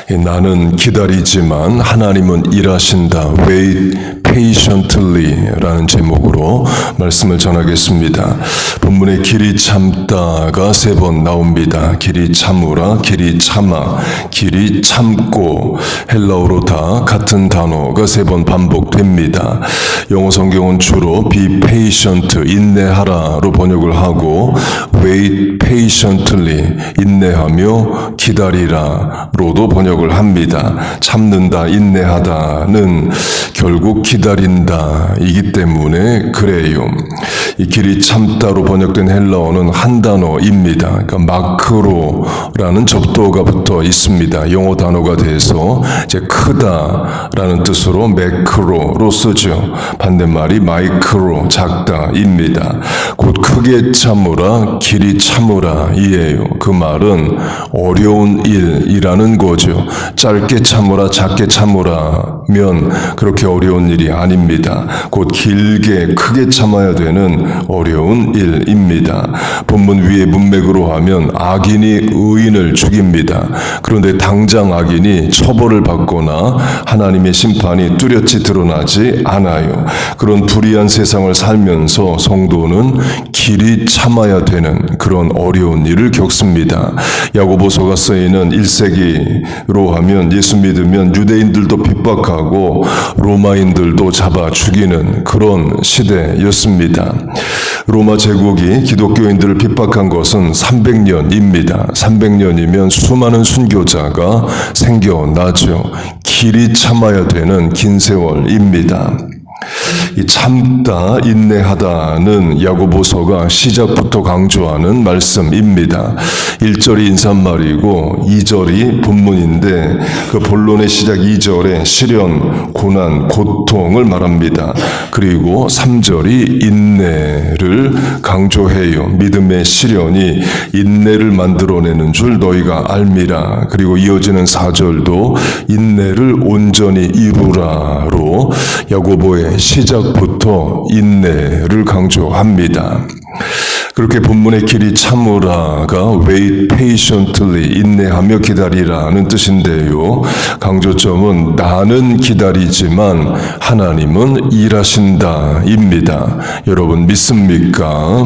나는 기다리지만 하나님은 일하신다. Wait patiently 라는 제목으로 말씀을 전하겠습니다. 본문에 길이 참다가 3번 나옵니다. 길이 참으라, 길이 참아, 길이 참고, 헬라어로 다 같은 단어가 3번 반복됩니다. 영어 성경은 주로 be patient, 인내하라로 번역을 하고 wait patiently, 인내하며 기다리라로도 번역을 합니다. 참는다, 인내하다는 결국 기다린다 이기 때문에 그래요. 이 길이 참다로 번역된 헬라어는 한 단어입니다. 그러니까 마크로라는 접두어가 붙어 있습니다. 영어 단어가 돼서 이제 크다라는 뜻으로 매크로로 쓰죠. 반대말이 마이크로, 작다입니다. 곧 크게 참으라, 길이 참으라 이에요. 그 말은 어려운 일이라는 거죠. 짧게 참으라, 작게 참으라면 그렇게 어려운 일이 아닙니다. 곧 길게, 크게 참아야 되는 어려운 일입니다. 본문 위의 문맥으로 하면 악인이 의인을 죽입니다. 그런데 당장 악인이 처벌을 받거나 하나님의 심판이 뚜렷이 드러나지 않아요. 그런 불의한 세상을 살면서 성도는 길이 참아야 되는 그런 어려운 일을 겪습니다. 야고보서가 쓰이는 1세기로 하면 예수 믿으면 유대인들도 핍박하고 로마인들도 잡아 죽이는 그런 시대였습니다. 로마 제국이 기독교인들을 핍박한 것은 300년입니다. 300년이면 수많은 순교자가 생겨나죠. 길이 참아야 되는 긴 세월입니다. 이 참다, 인내하다는 야고보서가 시작부터 강조하는 말씀입니다. 1절이 인사말이고 2절이 본문인데 그 본론의 시작 2절에 시련, 고난, 고통을 말합니다. 그리고 3절이 인내를 강조해요. 믿음의 시련이 인내를 만들어내는 줄 너희가 알미라. 그리고 이어지는 4절도 인내를 온전히 이루라로 야고보의 시작부터 인내를 강조합니다. 그렇게 본문의 길이 참으라가 wait patiently, 인내하며 기다리라는 뜻인데요. 강조점은 나는 기다리지만 하나님은 일하신다입니다. 여러분 믿습니까?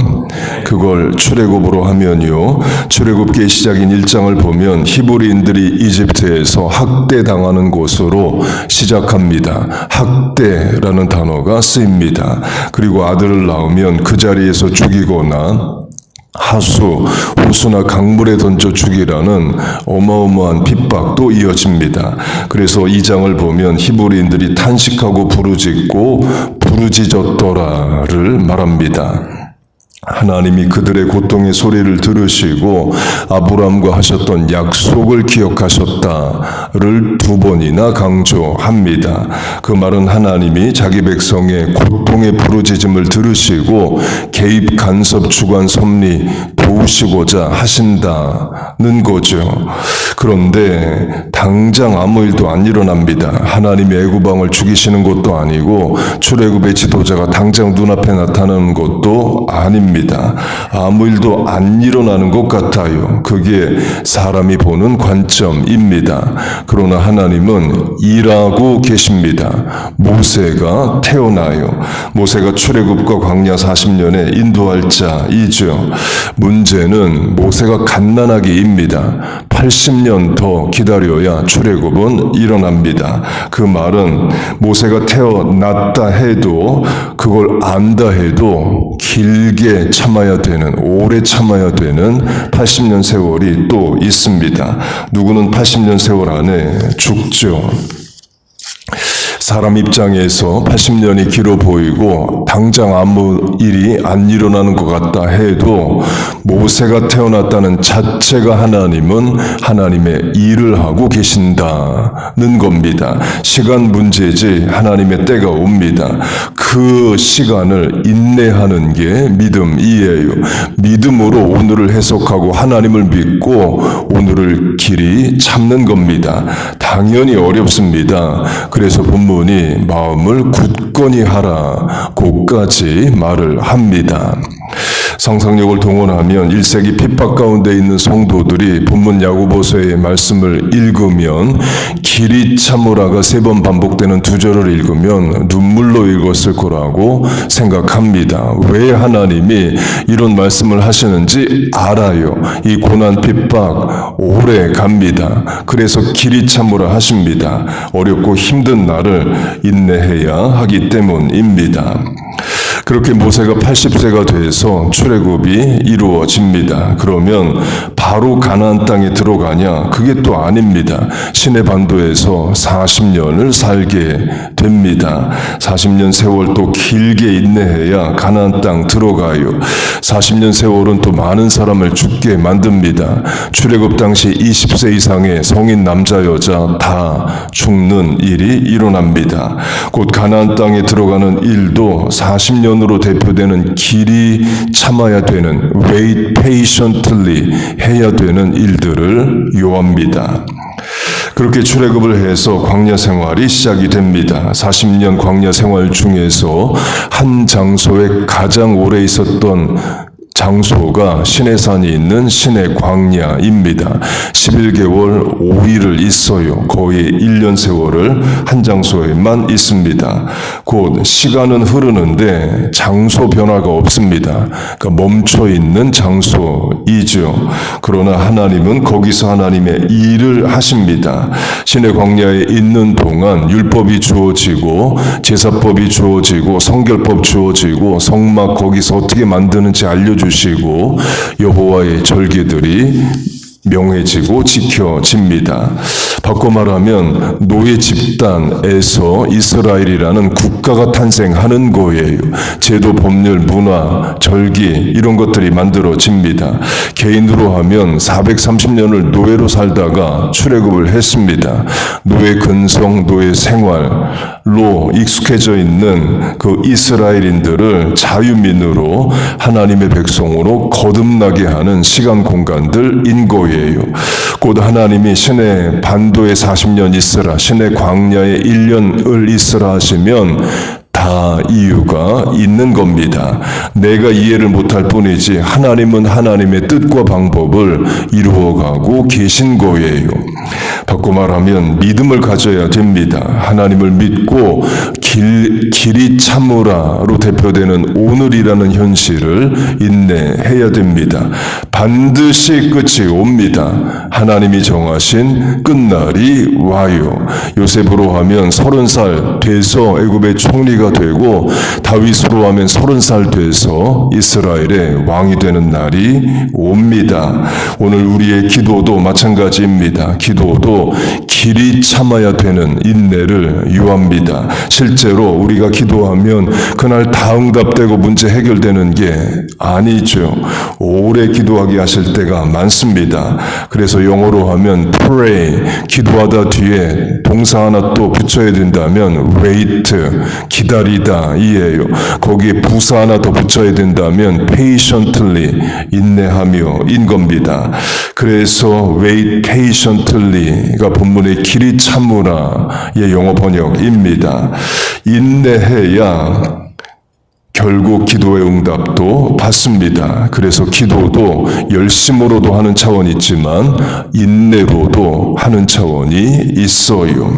그걸 출애굽으로 하면요. 출애굽기의 시작인 1장을 보면 히브리인들이 이집트에서 학대당하는 곳으로 시작합니다. 학대라는 단어가 쓰입니다. 그리고 아들을 낳으면 그 자리에서 죽이거나 하수, 호수나 강물에 던져 죽이라는 어마어마한 핍박도 이어집니다. 그래서 2장을 보면 히브리인들이 탄식하고 부르짖고 부르짖었더라를 말합니다. 하나님이 그들의 고통의 소리를 들으시고 아브라함과 하셨던 약속을 기억하셨다를 2번이나 강조합니다. 그 말은 하나님이 자기 백성의 고통의 부르짖음을 들으시고 개입, 간섭, 주관, 섭리 도우시고자 하신다는 거죠. 그런데 당장 아무 일도 안 일어납니다. 하나님이 애굽왕을 죽이시는 것도 아니고 출애굽의 지도자가 당장 눈앞에 나타나는 것도 아닙니다. 아무 일도 안 일어나는 것 같아요. 그게 사람이 보는 관점입니다. 그러나 하나님은 일하고 계십니다. 모세가 태어나요. 모세가 출애굽과 광야 40년에 인도할 자이죠. 문제는 모세가 갓난아기입니다. 80년 더 기다려야 출애굽은 일어납니다. 그 말은 모세가 태어났다 해도 그걸 안다 해도 길게 참아야 되는, 오래 참아야 되는 80년 세월이 또 있습니다. 누구는 80년 세월 안에 죽죠. 사람 입장에서 80년이 길어 보이고 당장 아무 일이 안 일어나는 것 같다 해도 모세가 태어났다는 자체가 하나님은 하나님의 일을 하고 계신다는 겁니다. 시간 문제지 하나님의 때가 옵니다. 그 시간을 인내하는 게 믿음이에요. 믿음으로 오늘을 해석하고 하나님을 믿고 오늘을 길이 참는 겁니다. 당연히 어렵습니다. 그래서 본문이 마음을 굳건히 하라고까지 말을 합니다. 상상력을 동원하면 1세기 핍박 가운데 있는 성도들이 본문 야고보서의 말씀을 읽으면 길이 참으라가 3번 반복되는 2절을 읽으면 눈물로 읽었을 거라고 생각합니다. 왜 하나님이 이런 말씀을 하시는지 알아요. 이 고난 핍박 오래 갑니다. 그래서 길이 참으라 하십니다. 어렵고 힘든 날을 인내해야 하기 때문입니다. 그렇게 모세가 80세가 돼서 출애굽이 이루어집니다. 그러면 바로 가나안 땅에 들어가냐? 그게 또 아닙니다. 시내 반도에서 40년을 살게 됩니다. 40년 세월 또 길게 인내해야 가나안 땅 들어가요. 40년 세월은 또 많은 사람을 죽게 만듭니다. 출애굽 당시 20세 이상의 성인 남자 여자 다 죽는 일이 일어납니다. 곧 가나안 땅에 들어가는 일도 40년으로 대표되는 길이 참아야 되는 wait patiently 해야 되는 일들을 요합니다. 그렇게 출애굽을 해서 광야 생활이 시작이 됩니다. 40년 광야 생활 중에서 한 장소에 가장 오래 있었던 장소가 시내산이 있는 시내 광야입니다. 11개월 5일을 있어요. 거의 1년 세월을 한 장소에만 있습니다. 곧 시간은 흐르는데 장소 변화가 없습니다. 그러니까 멈춰 있는 장소이죠. 그러나 하나님은 거기서 하나님의 일을 하십니다. 시내 광야에 있는 동안 율법이 주어지고 제사법이 주어지고 성결법 주어지고 성막 거기서 어떻게 만드는지 알려주시고 여호와의 절기들이 명해지고 지켜집니다. 바꿔 말하면 노예 집단에서 이스라엘이라는 국가가 탄생하는 거예요. 제도, 법률, 문화, 절기 이런 것들이 만들어집니다. 개인으로 하면 430년을 노예로 살다가 출애굽을 했습니다. 노예 근성, 노예 생활로 익숙해져 있는 그 이스라엘인들을 자유민으로 하나님의 백성으로 거듭나게 하는 시간 공간들인 거예요. 곧 하나님이 시내 반도에 40년 있으라, 시내 광야에 1년을 있으라 하시면 다 이유가 있는 겁니다. 내가 이해를 못할 뿐이지 하나님은 하나님의 뜻과 방법을 이루어가고 계신 거예요. 바꿔 말하면 믿음을 가져야 됩니다. 하나님을 믿고 길이 참으라로 대표되는 오늘이라는 현실을 인내해야 됩니다. 반드시 끝이 옵니다. 하나님이 정하신 끝날이 와요. 요셉으로 하면 30살 돼서 애굽의 총리가 되고 다윗으로 하면 30살 돼서 이스라엘의 왕이 되는 날이 옵니다. 오늘 우리의 기도도 마찬가지입니다. 기도도 길이 참아야 되는 인내를 요합니다. 실제로 우리가 기도하면 그날 다 응답되고 문제 해결되는 게 아니죠. 오래 기도하게 하실 때가 많습니다. 그래서 영어로 하면 pray, 기도하다 뒤에 동사 하나 또 붙여야 된다면 wait, 기다리다 이에요. 거기에 부사 하나 더 붙여야 된다면 patiently, 인내하며 인 겁니다. 그래서 wait patiently가 본문의 길이 참으라의 영어 번역입니다. 인내해야 결국 기도의 응답도 받습니다. 그래서 기도도 열심으로도 하는 차원이 있지만 인내로도 하는 차원이 있어요.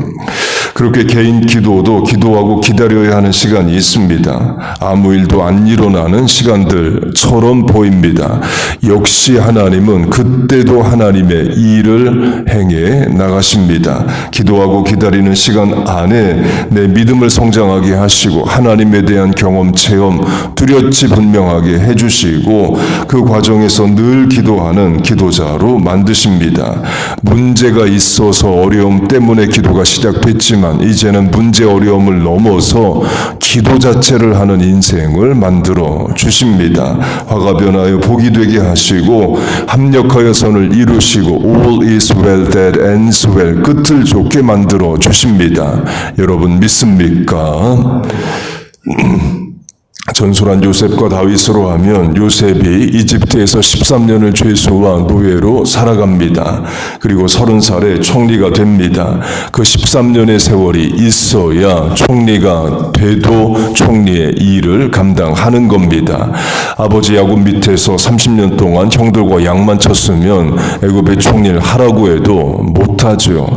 그렇게 개인 기도도 기도하고 기다려야 하는 시간이 있습니다. 아무 일도 안 일어나는 시간들처럼 보입니다. 역시 하나님은 그때도 하나님의 일을 행해 나가십니다. 기도하고 기다리는 시간 안에 내 믿음을 성장하게 하시고 하나님에 대한 경험, 체험 뚜렷이 분명하게 해주시고 그 과정에서 늘 기도하는 기도자로 만드십니다. 문제가 있어서 어려움 때문에 기도가 시작됐지만 이제는 문제 어려움을 넘어서 기도 자체를 하는 인생을 만들어 주십니다. 화가 변하여 복이 되게 하시고 합력하여 선을 이루시고 all is well that ends well, 끝을 좋게 만들어 주십니다. 여러분 믿습니까? 전술한 요셉과 다윗으로 하면 요셉이 이집트에서 13년을 죄수와 노예로 살아갑니다. 그리고 30살에 총리가 됩니다. 그 13년의 세월이 있어야 총리가 돼도 총리의 일을 감당하는 겁니다. 아버지 야곱 밑에서 30년 동안 형들과 양만 쳤으면 애굽의 총리를 하라고 해도 못하죠.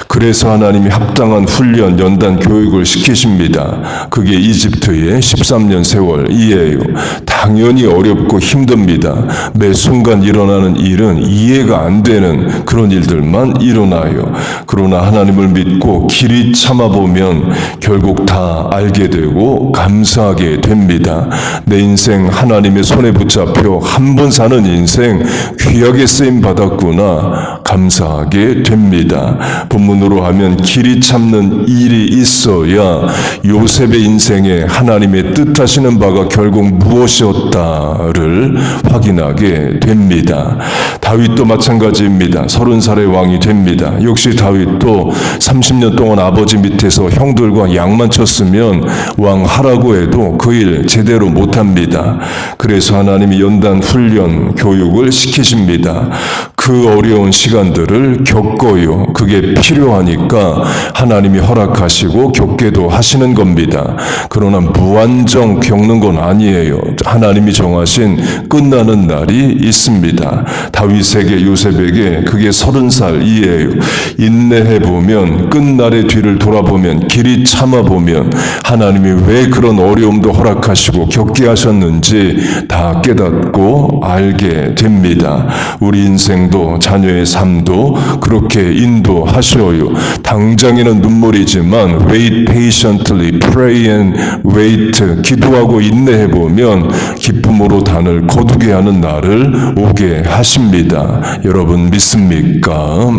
그래서 하나님이 합당한 훈련, 연단 교육을 시키십니다. 그게 이집트의 13년 세월이에요. 당연히 어렵고 힘듭니다. 매 순간 일어나는 일은 이해가 안 되는 그런 일들만 일어나요. 그러나 하나님을 믿고 길이 참아보면 결국 다 알게 되고 감사하게 됩니다. 내 인생 하나님의 손에 붙잡혀 한 번 사는 인생 귀하게 쓰임 받았구나 감사하게 됩니다. 본문으로 하면 길이 참는 일이 있어야 요셉의 인생에 하나님의 뜻하시는 바가 결국 무엇이었다를 확인하게 됩니다. 다윗도 마찬가지입니다. 30살의 왕이 됩니다. 역시 다윗도 30년 동안 아버지 밑에서 형들과 양만 쳤으면 왕 하라고 해도 그 일 제대로 못합니다. 그래서 하나님이 연단 훈련 교육을 시키십니다. 그 어려운 시간들을 겪어요. 그게 필요하니까 하나님이 허락하시고 겪게도 하시는 겁니다. 그러나 무한정 겪는 건 아니에요. 하나님이 정하신 끝나는 날이 있습니다. 다윗에게 요셉에게 그게 30살이에요. 인내해보면 끝날의 뒤를 돌아보면 길이 참아보면 하나님이 왜 그런 어려움도 허락하시고 겪게 하셨는지 다 깨닫고 알게 됩니다. 우리 인생도 자녀의 삶도 그렇게 인도하셔요. 당장에는 눈물이지만 wait patiently, pray and wait, 기도하고 인내해보면 기쁨으로 단을 거두게 하는 날을 오게 하십니다. 여러분 믿습니까?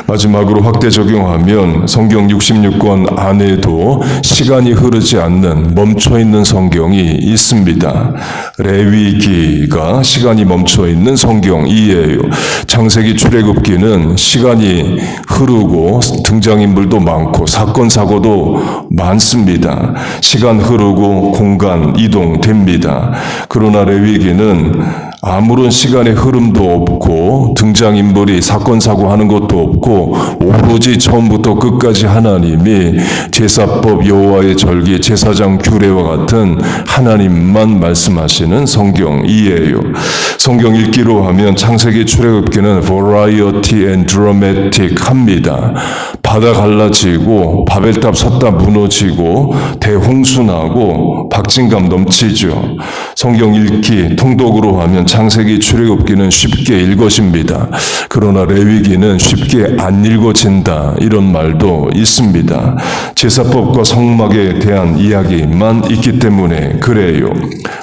마지막으로 확대 적용하면 성경 66권 안에도 시간이 흐르지 않는 멈춰있는 성경이 있습니다. 레위기가 시간이 멈춰있는 성경이에요. 창세기 출애굽기는 시간이 흐르고 등장인물도 많고 사건 사고도 많습니다. 시간 흐르고 공간 이동됩니다. 그러나 레위기는 아무런 시간의 흐름도 없고 등장인물이 사건 사고 하는 것도 없고 오로지 처음부터 끝까지 하나님이 제사법, 여호와의 절기, 제사장 규례와 같은 하나님만 말씀하시는 성경이에요. 성경 읽기로 하면 창세기 출애굽기는 variety and dramatic 합니다. 바다 갈라지고 바벨탑 섰다 무너지고 대홍수 나고 박진감 넘치죠. 성경 읽기 통독으로 하면 창세기 출애굽기는 쉽게 읽어집니다. 그러나 레위기는 쉽게 안 읽어진다 이런 말도 있습니다. 제사법과 성막에 대한 이야기만 있기 때문에 그래요.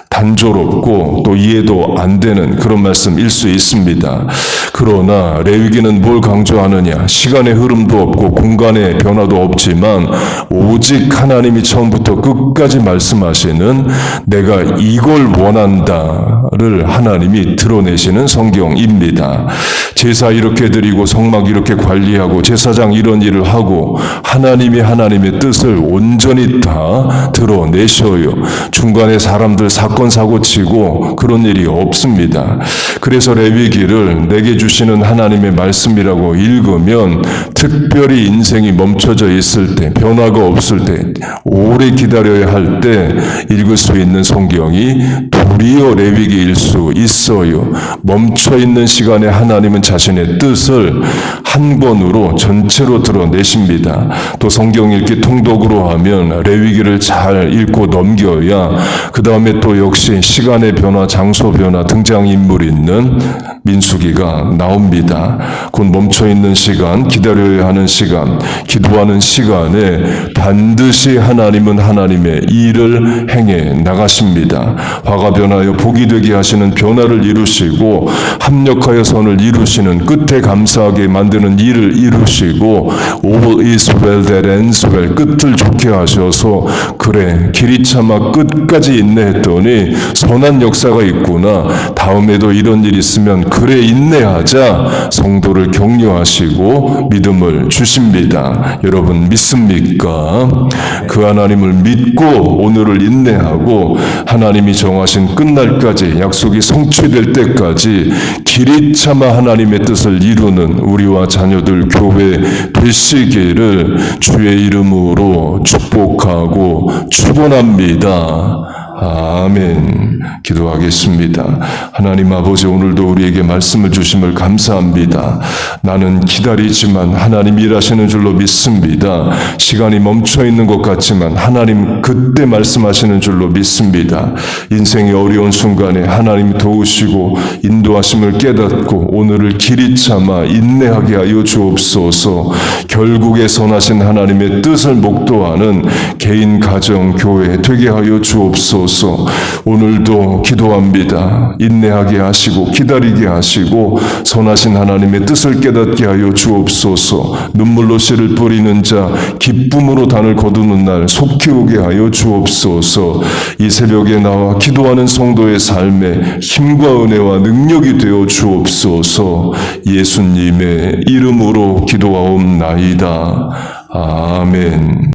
단조롭고 또 이해도 안 되는 그런 말씀일 수 있습니다. 그러나 레위기는 뭘 강조하느냐? 시간의 흐름도 없고 공간의 변화도 없지만 오직 하나님이 처음부터 끝까지 말씀하시는 내가 이걸 원한다를 하나님이 드러내시는 성경입니다. 제사 이렇게 드리고 성막 이렇게 관리하고 제사장 이런 일을 하고 하나님이 하나님의 뜻을 온전히 다 드러내셔요. 중간에 사람들 사건 사고 치고 그런 일이 없습니다. 그래서 레위기를 내게 주시는 하나님의 말씀이라고 읽으면 특별히 인생이 멈춰져 있을 때, 변화가 없을 때, 오래 기다려야 할 때 읽을 수 있는 성경이 도리어 레위기일 수 있어요. 멈춰 있는 시간에 하나님은 자신의 뜻을 한 권으로 전체로 드러내십니다. 또 성경 읽기 통독으로 하면 레위기를 잘 읽고 넘겨야 그 다음에 또 역시 시간의 변화, 장소 변화, 등장인물 있는 민수기가 나옵니다. 곧 멈춰있는 시간, 기다려야 하는 시간, 기도하는 시간에 반드시 하나님은 하나님의 일을 행해 나가십니다. 화가 변하여 복이 되게 하시는 변화를 이루시고 합력하여 선을 이루시는 끝에 감사하게 만드는 일을 이루시고 all is well that ends well, 끝을 좋게 하셔서 그래 길이 참아 끝까지 인내했더니 하나님이 선한 역사가 있구나. 다음에도 이런 일이 있으면 그래 인내하자. 성도를 격려하시고 믿음을 주십니다. 여러분 믿습니까? 그 하나님을 믿고 오늘을 인내하고 하나님이 정하신 끝날까지 약속이 성취될 때까지 길이 참아 하나님의 뜻을 이루는 우리와 자녀들 교회 되시기를 주의 이름으로 축복하고 축원합니다. 아멘. 기도하겠습니다. 하나님 아버지, 오늘도 우리에게 말씀을 주심을 감사합니다. 나는 기다리지만 하나님 일하시는 줄로 믿습니다. 시간이 멈춰 있는 것 같지만 하나님 그때 말씀하시는 줄로 믿습니다. 인생의 어려운 순간에 하나님 도우시고 인도하심을 깨닫고 오늘을 길이 참아 인내하게 하여 주옵소서. 결국에 선하신 하나님의 뜻을 목도하는 개인, 가정, 교회 되게 하여 주옵소서. 오늘도 기도합니다. 인내하게 하시고 기다리게 하시고 선하신 하나님의 뜻을 깨닫게 하여 주옵소서. 눈물로 씨를 뿌리는 자 기쁨으로 단을 거두는 날 속히 오게 하여 주옵소서. 이 새벽에 나와 기도하는 성도의 삶에 힘과 은혜와 능력이 되어 주옵소서. 예수님의 이름으로 기도하옵나이다. 아멘.